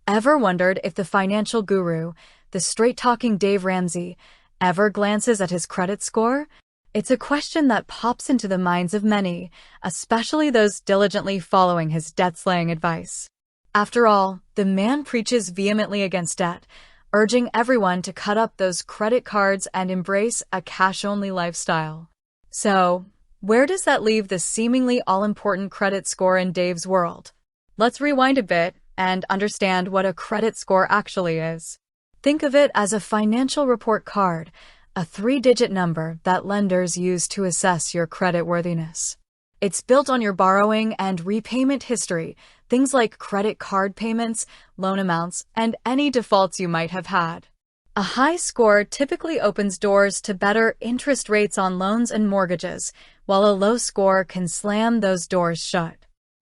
Ever wondered if the financial guru, the straight-talking Dave Ramsey, ever glances at his credit score? It's a question that pops into the minds of many, especially those diligently following his debt-slaying advice. After all, the man preaches vehemently against debt, urging everyone to cut up those credit cards and embrace a cash-only lifestyle. So, where does that leave the seemingly all-important credit score in Dave's world? Let's rewind a bit and understand what a credit score actually is. Think of it as a financial report card, a 3-digit number that lenders use to assess your creditworthiness. It's built on your borrowing and repayment history, things like credit card payments, loan amounts, and any defaults you might have had. A high score typically opens doors to better interest rates on loans and mortgages, while a low score can slam those doors shut.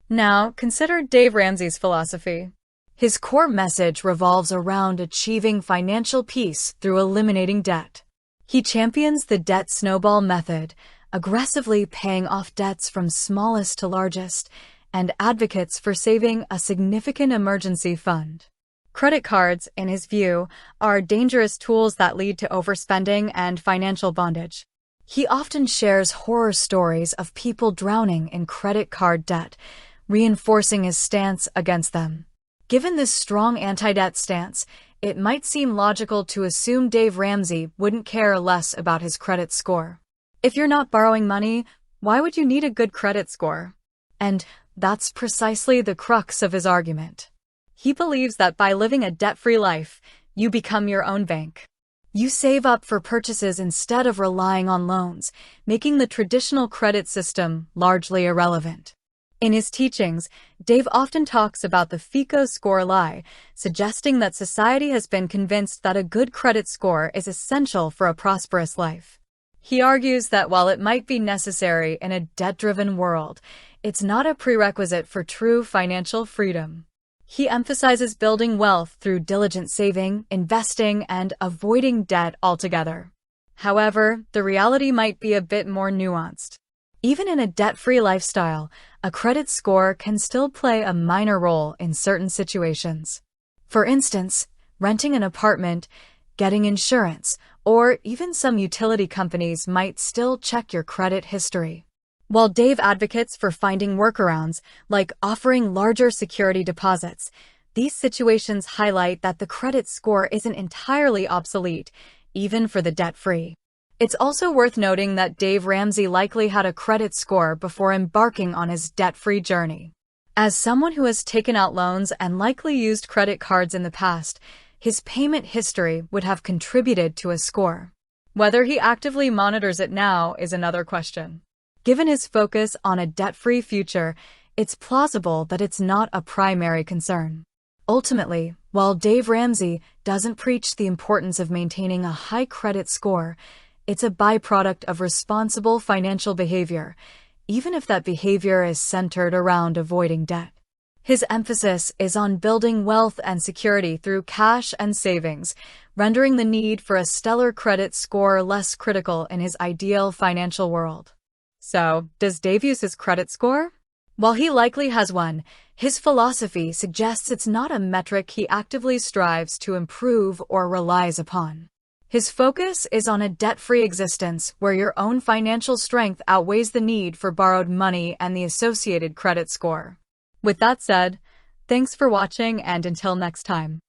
Now, consider Dave Ramsey's philosophy. His core message revolves around achieving financial peace through eliminating debt. He champions the debt snowball method, aggressively paying off debts from smallest to largest, and advocates for saving a significant emergency fund. Credit cards, in his view, are dangerous tools that lead to overspending and financial bondage. He often shares horror stories of people drowning in credit card debt, reinforcing his stance against them. Given this strong anti-debt stance, it might seem logical to assume Dave Ramsey wouldn't care less about his credit score. If you're not borrowing money, why would you need a good credit score? And that's precisely the crux of his argument. He believes that by living a debt-free life, you become your own bank. You save up for purchases instead of relying on loans, making the traditional credit system largely irrelevant. In his teachings, Dave often talks about the FICO score lie, suggesting that society has been convinced that a good credit score is essential for a prosperous life. He argues that while it might be necessary in a debt-driven world, it's not a prerequisite for true financial freedom. He emphasizes building wealth through diligent saving, investing, and avoiding debt altogether. However, the reality might be a bit more nuanced. Even in a debt-free lifestyle, a credit score can still play a minor role in certain situations. For instance, renting an apartment, getting insurance, or even some utility companies might still check your credit history. While Dave advocates for finding workarounds, like offering larger security deposits, these situations highlight that the credit score isn't entirely obsolete, even for the debt-free. It's also worth noting that Dave Ramsey likely had a credit score before embarking on his debt-free journey. As someone who has taken out loans and likely used credit cards in the past, his payment history would have contributed to a score. Whether he actively monitors it now is another question. Given his focus on a debt-free future, it's plausible that it's not a primary concern. Ultimately, while Dave Ramsey doesn't preach the importance of maintaining a high credit score, it's a byproduct of responsible financial behavior, even if that behavior is centered around avoiding debt. His emphasis is on building wealth and security through cash and savings, rendering the need for a stellar credit score less critical in his ideal financial world. So, does Dave use his credit score? While he likely has one, his philosophy suggests it's not a metric he actively strives to improve or relies upon. His focus is on a debt-free existence where your own financial strength outweighs the need for borrowed money and the associated credit score. With that said, thanks for watching, and until next time.